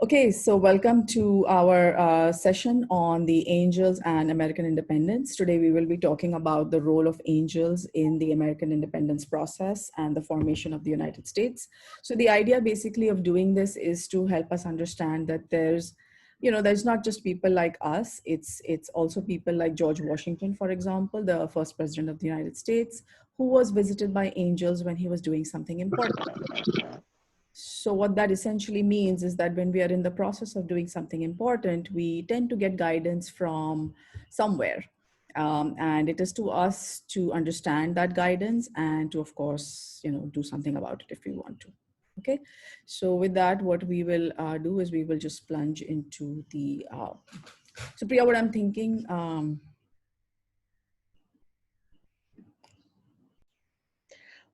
Okay, so welcome to our session on the angels and American independence. Today we will be talking about the role of angels in the American independence process and the formation of the United States. So the idea basically of doing this is to help us understand that there's not just people like us, it's also people like George Washington, for example, the first president of the United States, who was visited by angels when he was doing something important. So what that essentially means is that when we are in the process of doing something important, we tend to get guidance from somewhere. And it is to us to understand that guidance and to, of course, do something about it if we want to. Okay. So with that, what we will do is we will just plunge into so Priya, what I'm thinking,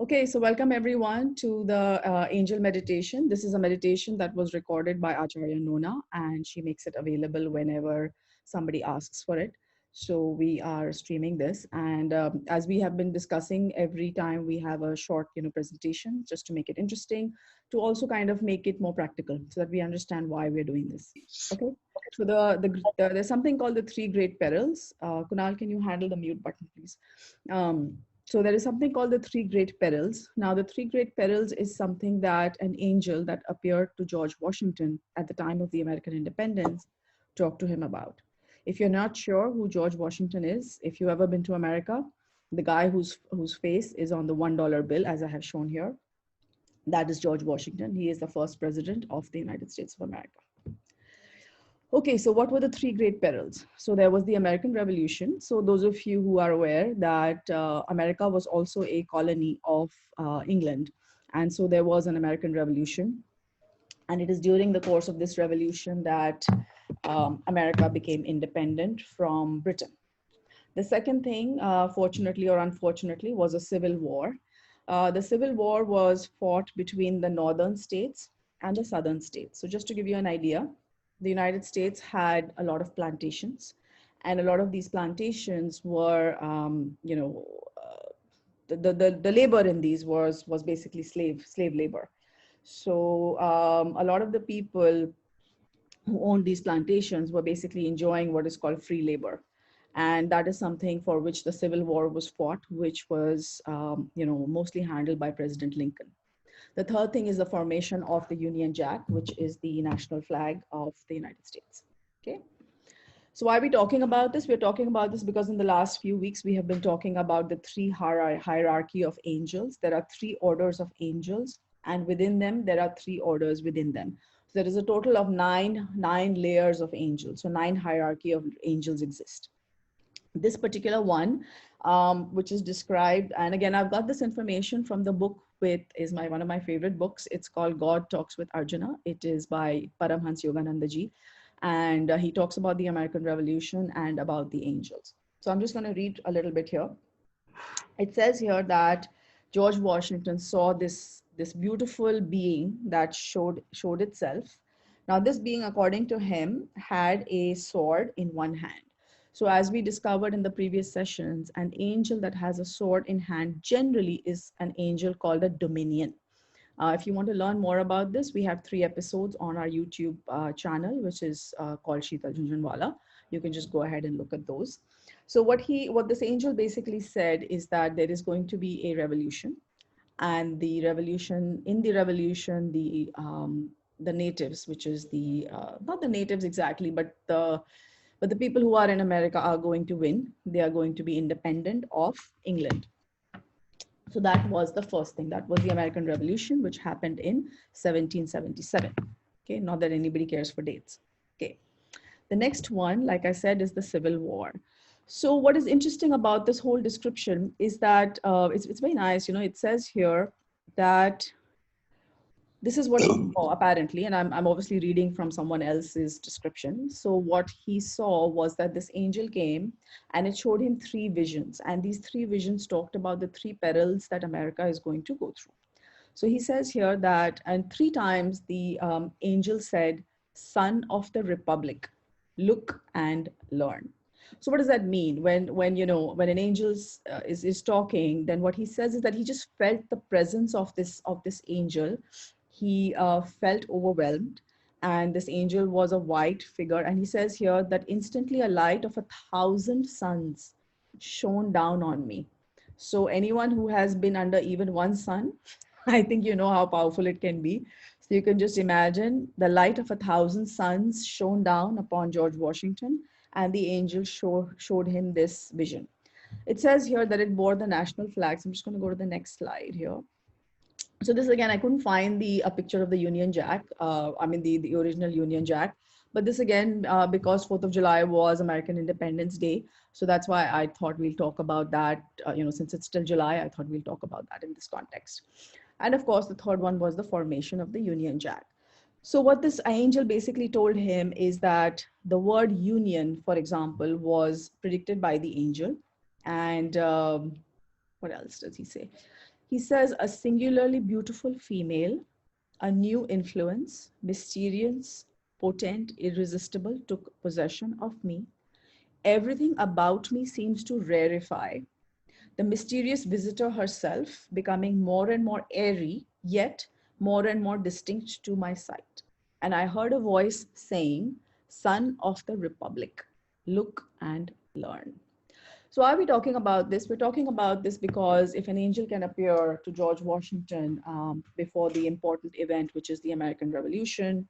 okay, so welcome everyone to the angel meditation. This is a meditation that was recorded by Acharya Nona, and she makes it available whenever somebody asks for it. So we are streaming this, and as we have been discussing, every time we have a short, presentation, just to make it interesting, to also kind of make it more practical, so that we understand why we're doing this. Okay. So there's something called the three great perils. Kunal, can you handle the mute button, please? So there is something called the three great perils. Now, the three great perils is something that an angel that appeared to George Washington at the time of the American independence talked to him about. If you're not sure who George Washington is, if you've ever been to America, the guy whose face is on the $1 bill, as I have shown here, that is George Washington. He is the first president of the United States of America. Okay, so what were the three great perils? So there was the American Revolution. So those of you who are aware that America was also a colony of England. And so there was an American Revolution. And it is during the course of this revolution that America became independent from Britain. The second thing, fortunately or unfortunately, was a civil war. The civil war was fought between the northern states and the southern states. So just to give you an idea, the United States had a lot of plantations, and a lot of these plantations were, the labor in these was basically slave labor. So a lot of the people who owned these plantations were basically enjoying what is called free labor. And that is something for which the Civil War was fought, which was, mostly handled by President Lincoln. The third thing is the formation of the Union Jack, which is the national flag of the United States. Okay. So why are we talking about this? We're talking about this because in the last few weeks, we have been talking about the three hierarchy of angels. There are three orders of angels, and within them, there are three orders within them. So there is a total of nine layers of angels. So 9 hierarchy of angels exist. This particular one, which is described, and again, I've got this information from the book one of my favorite books. It's called God Talks with Arjuna. It is by Paramhans Yogananda ji, and he talks about the American Revolution and about the angels. So I'm just going to read a little bit here. It says here that George Washington saw this beautiful being that showed itself. Now, this being, according to him, had a sword in one hand. So as we discovered in the previous sessions, an angel that has a sword in hand generally is an angel called a dominion. If you want to learn more about this, we have 3 episodes on our YouTube channel, which is called Sheetal Jhunjhunwala. You can just go ahead and look at those. So what this angel basically said is that there is going to be a revolution, and the revolution, the natives, which is not the natives exactly, but the people who are in America are going to win. They are going to be independent of England. So that was the first thing. That was the American Revolution, which happened in 1777. Okay, not that anybody cares for dates. Okay. The next one, like I said, is the Civil War. So what is interesting about this whole description is that it's very nice. It says here that this is what he saw apparently, and I'm obviously reading from someone else's description. So what he saw was that this angel came and it showed him 3 visions, and these 3 visions talked about the 3 perils that America is going to go through. So he says here that, and 3 times the angel said, "Son of the Republic, look and learn." So what does that mean? When an angel is talking, then what he says is that he just felt the presence of this angel. He felt overwhelmed, And this angel was a white figure. And he says here that instantly a light of 1,000 suns shone down on me. So anyone who has been under even one sun, I think you know how powerful it can be. So you can just imagine the light of 1,000 suns shone down upon George Washington, and the angel showed him this vision. It says here that it bore the national flags. I'm just going to go to the next slide here. So this again, I couldn't find the a picture of the Union Jack. I mean the original Union Jack. But this again, because 4th of July was American Independence Day, so that's why I thought we'll talk about that. Since it's still July, I thought we'll talk about that in this context. And of course, the third one was the formation of the Union Jack. So what this angel basically told him is that the word union, for example, was predicted by the angel. And what else does he say? He says, a singularly beautiful female, a new influence, mysterious, potent, irresistible, took possession of me. Everything about me seems to rarefy. The mysterious visitor herself becoming more and more airy, yet more and more distinct to my sight. And I heard a voice saying, Son of the Republic, look and learn. So why are we talking about this? We're talking about this because if an angel can appear to George Washington before the important event, which is the American Revolution,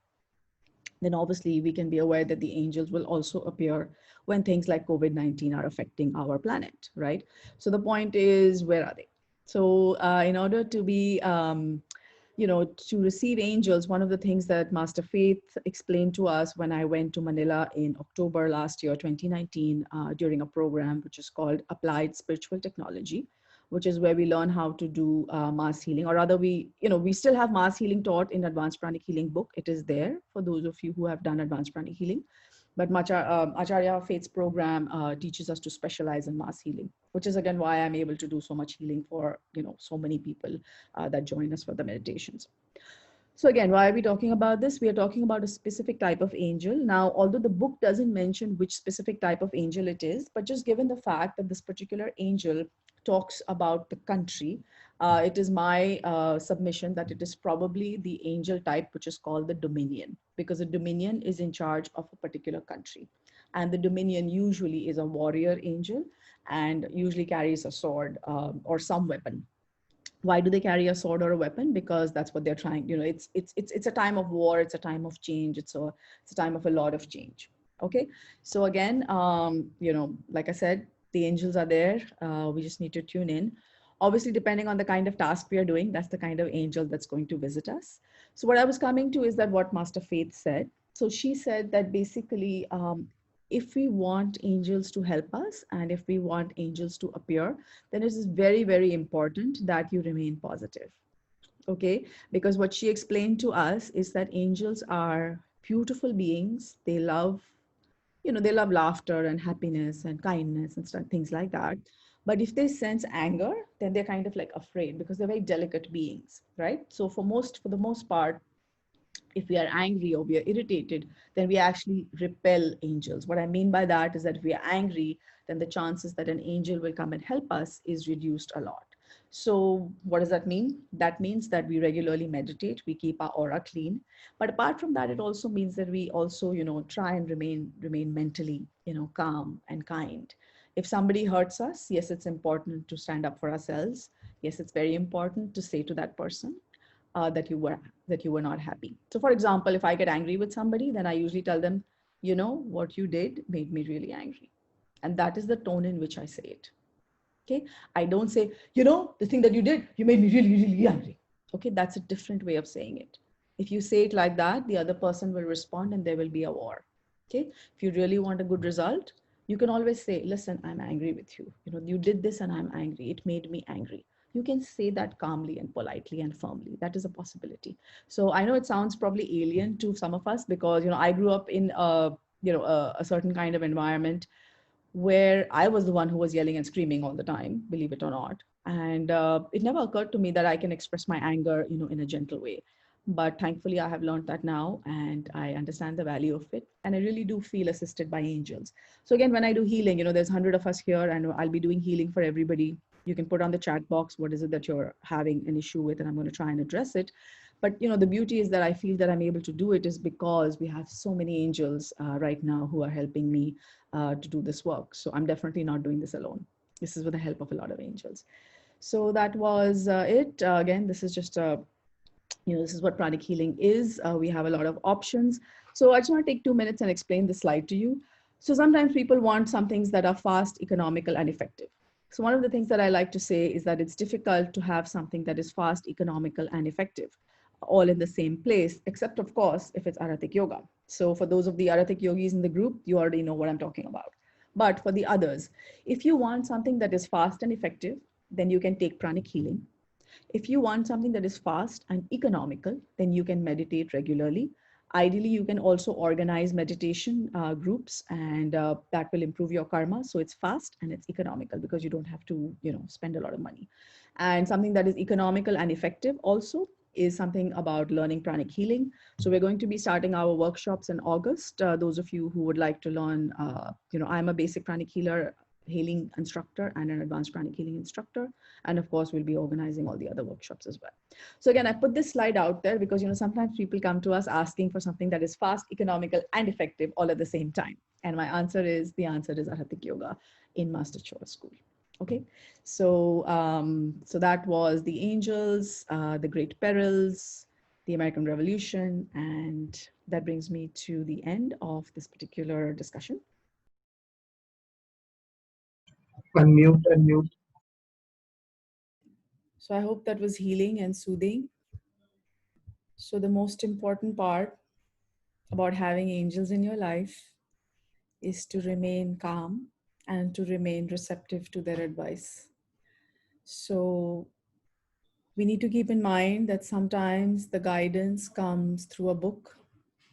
then obviously we can be aware that the angels will also appear when things like COVID-19 are affecting our planet, right? So the point is, where are they? So in order to be to receive angels, one of the things that Master Faith explained to us when I went to Manila in October last year, 2019, during a program which is called Applied Spiritual Technology, which is where we learn how to do mass healing, or rather we still have mass healing taught in Advanced Pranic Healing book. It is there for those of you who have done Advanced Pranic Healing. But Acharya Faith's program teaches us to specialize in mass healing, which is again why I'm able to do so much healing for so many people that join us for the meditations. So again, why are we talking about this? We are talking about a specific type of angel. Now, although the book doesn't mention which specific type of angel it is, but just given the fact that this particular angel talks about the country, it is my submission that it is probably the angel type, which is called the Dominion, because the Dominion is in charge of a particular country. And the Dominion usually is a warrior angel and usually carries a sword or some weapon. Why do they carry a sword or a weapon? Because that's what they're trying. It's a time of war. It's a time of change. It's a time of a lot of change. Okay. So again, like I said, the angels are there. We just need to tune in. Obviously, depending on the kind of task we are doing, that's the kind of angel that's going to visit us. So what I was coming to is that what Master Faith said. So she said that basically, if we want angels to help us and if we want angels to appear, then it is very, very important that you remain positive. Okay, because what she explained to us is that angels are beautiful beings. They love, they love laughter and happiness and kindness and stuff, things like that. But if they sense anger, then they're kind of like afraid because they're very delicate beings, right? So for the most part, if we are angry or we are irritated, then we actually repel angels. What I mean by that is that if we are angry, then the chances that an angel will come and help us is reduced a lot. So what does that mean? That means that we regularly meditate, we keep our aura clean. But apart from that, it also means that we also, try and remain mentally, calm and kind. If somebody hurts us, yes, it's important to stand up for ourselves. Yes, it's very important to say to that person, that you were not happy. So for example, if I get angry with somebody, then I usually tell them, what you did made me really angry. And that is the tone in which I say it. Okay. I don't say, the thing that you did, you made me really, really angry. Okay. That's a different way of saying it. If you say it like that, the other person will respond and there will be a war. Okay. If you really want a good result, you can always say, listen, I'm angry with you. You did this and I'm angry. It made me angry. You can say that calmly and politely and firmly. That is a possibility. So I know it sounds probably alien to some of us because, I grew up in a certain kind of environment where I was the one who was yelling and screaming all the time, believe it or not. And it never occurred to me that I can express my anger, in a gentle way. But thankfully, I have learned that now and I understand the value of it. And I really do feel assisted by angels. So again, when I do healing, there's 100 of us here and I'll be doing healing for everybody. You can put on the chat box, what is it that you're having an issue with? And I'm going to try and address it. But the beauty is that I feel that I'm able to do it is because we have so many angels right now who are helping me to do this work. So I'm definitely not doing this alone. This is with the help of a lot of angels. So that was it. Again, this is just a this is what pranic healing is. We have a lot of options. So I just want to take 2 minutes and explain this slide to you. So sometimes people want some things that are fast, economical, and effective. So one of the things that I like to say is that it's difficult to have something that is fast, economical, and effective all in the same place, except of course, if it's Aratik yoga. So for those of the Aratik yogis in the group, you already know what I'm talking about. But for the others, if you want something that is fast and effective, then you can take pranic healing. If you want something that is fast and economical, then you can meditate regularly. Ideally, you can also organize meditation groups, and that will improve your karma. So it's fast and it's economical because you don't have to, spend a lot of money. And something that is economical and effective also is something about learning pranic healing. So we're going to be starting our workshops in August. Those of you who would like to learn, I'm a basic pranic healing instructor and an advanced pranic healing instructor. And of course, we'll be organizing all the other workshops as well. So again, I put this slide out there because, sometimes people come to us asking for something that is fast, economical, and effective all at the same time. And the answer is Arhatik Yoga in Master Choa School. Okay, so so that was the angels, the great perils, the American Revolution, and that brings me to the end of this particular discussion. Unmute. So I hope that was healing and soothing. So the most important part about having angels in your life is to remain calm and to remain receptive to their advice. So we need to keep in mind that sometimes the guidance comes through a book.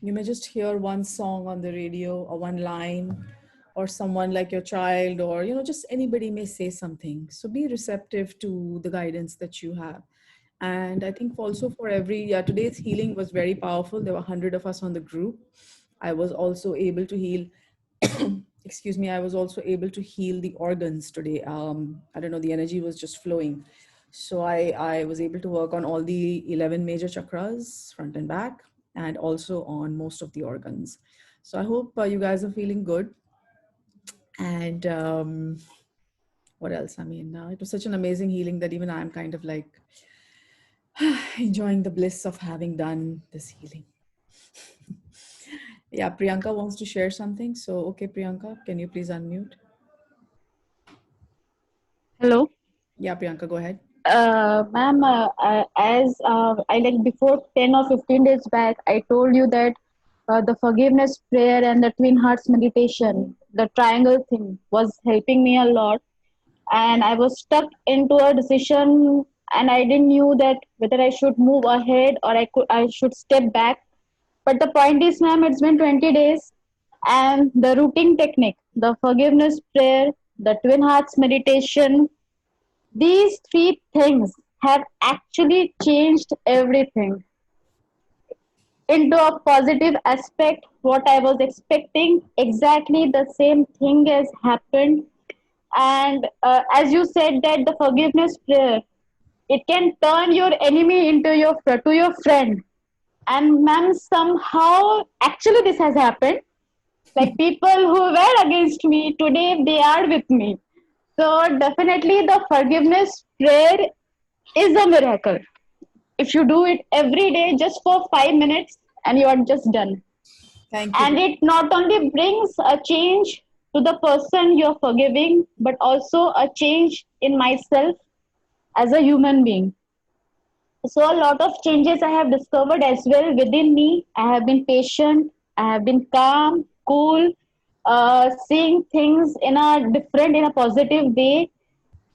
You may just hear one song on the radio or one line, or someone like your child, or just anybody may say something. So be receptive to the guidance that you have. And I think also for today's healing was very powerful. There were 100 of us on the group. I was also able to heal excuse me, I was also able to heal the organs today. I don't know, the energy was just flowing. So I was able to work on all the 11 major chakras, front and back, and also on most of the organs. So I hope you guys are feeling good. And what else? I mean, it was such an amazing healing that even I'm kind of like enjoying the bliss of having done this healing. Yeah, Priyanka wants to share something. So, okay, Priyanka, can you please unmute? Hello. Yeah, Priyanka, go ahead. Ma'am, as I like before 10 or 15 days back, I told you that the forgiveness prayer and the twin hearts meditation, the triangle thing was helping me a lot. And I was stuck into a decision and I didn't knew that whether I should move ahead or I should step back. But the point is, ma'am, it's been 20 days and the routing technique, the forgiveness prayer, the twin hearts meditation, these three things have actually changed everything into a positive aspect. What I was expecting, exactly the same thing has happened. And as you said, that the forgiveness prayer, it can turn your enemy into your friend. And ma'am, somehow, actually, this has happened. Like people who were against me today, they are with me. So definitely, the forgiveness prayer is a miracle. If you do it every day just for 5 minutes and you are just done. Thank you. And it not only brings a change to the person you're forgiving, but also a change in myself as a human being. So, a lot of changes I have discovered as well within me. I have been patient, I have been calm, cool, seeing things in a positive way.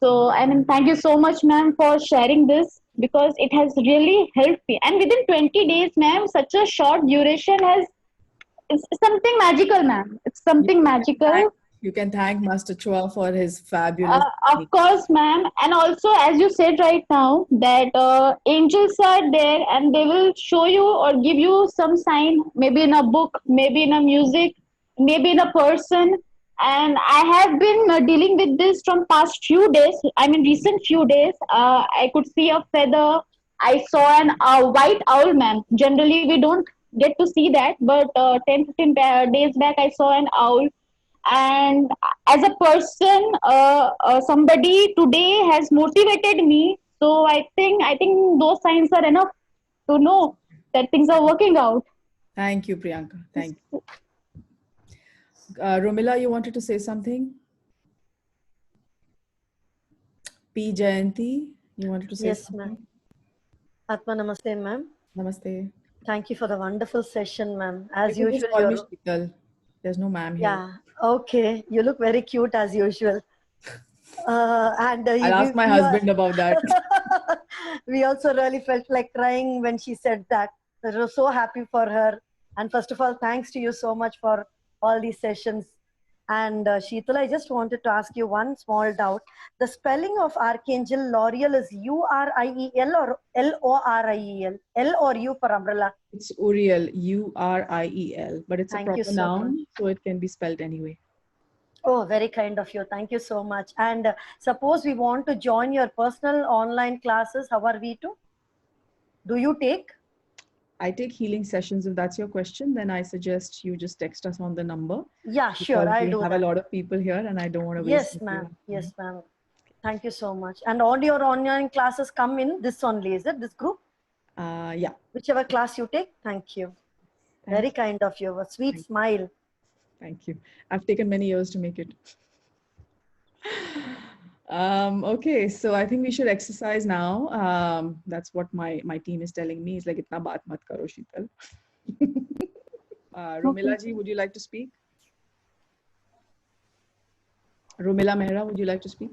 So, I mean, thank you so much, ma'am, for sharing this because it has really helped me. And within 20 days, ma'am, such a short duration it's something magical, ma'am. It's something magical. You can thank Master Chua for his fabulous. Of course, ma'am. And also, as you said right now, that angels are there and they will show you or give you some sign, maybe in a book, maybe in a music, maybe in a person. And I have been dealing with this from past few days. I mean, recent few days. I could see a feather. I saw an white owl, ma'am. Generally, we don't get to see that, but 10, 15 days back, I saw an owl. And as a person, somebody today has motivated me. So I think those signs are enough to know that things are working out. Thank you, Priyanka. Thank you. Romila, you wanted to say something? P. Jayanti, you wanted to say Yes, something? ma'am. Atma Namaste, ma'am. Namaste. Thank you for the wonderful session, ma'am. As You can just usual, call me you're... Sheetal. There's no ma'am here. Yeah, okay. You look very cute as usual. And I'll ask my husband about that. we also really felt like crying when she said that. We were so happy for her. And first of all, thanks to you so much for all these sessions. And Sheetal, I just wanted to ask you one small doubt. The spelling of Archangel L'Oreal is U-R-I-E-L or L-O-R-I-E-L? L or U for umbrella? It's Uriel, Uriel, but it's a Thank you proper so noun, much. so it can be spelled anyway. Oh, very kind of you. Thank you so much. And suppose we want to join your personal online classes, how are we to? Do you take? I take healing sessions. If that's your question, then I suggest you just text us on the number. Yeah, sure. Because I'll we do have that. a lot of people here and I don't want to waste Yes, your ma'am. time. Yes, ma'am. Thank you so much. And all your online classes come in this only, is it? This group? Yeah. Whichever class you take. Thank you. Thank Very you. kind of you. A sweet Thank you. smile. Thank you. I've taken many years to make it. Okay, so I think we should exercise now. That's what my team is telling me. It's like, itna baat mat karo, Sheetal. Romila ji, would you like to speak? Romila Mehra, would you like to speak?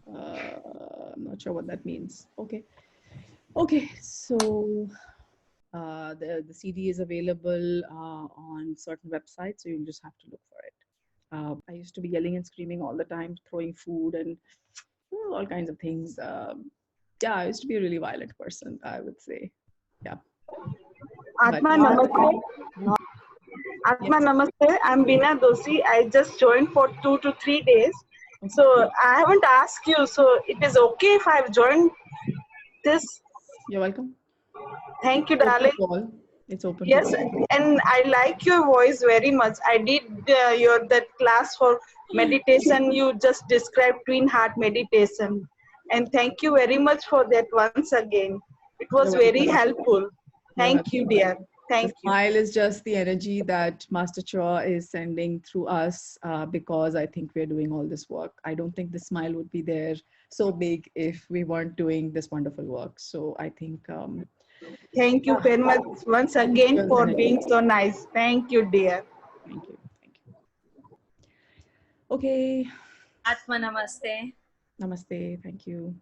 I'm not sure what that means. Okay. Okay, so the CD is available on certain websites, so you'll just have to look for it. I used to be yelling and screaming all the time, throwing food and all kinds of things. Yeah, I used to be a really violent person, I would say. Yeah. Atma But- Namaste. Atma Namaste. I'm Bina Dosi. I just joined for 2 to 3 days. So I haven't asked you. So it is okay if I've joined this. You're welcome. Thank you, Open darling. to all. It's open. Yes, to all. and I like your voice very much. I did your that class for meditation. You just described twin heart meditation, and thank you very much for that once again. It was You're very welcome. helpful. Thank you, dear. Thank The you. smile is just the energy that Master Chua is sending through us because I think we're doing all this work. I don't think the smile would be there so big if we weren't doing this wonderful work. So I think Thank you very much once again for being so nice. Thank you, dear. thank you. Thank you. Okay. Atma Namaste. Namaste. Thank you.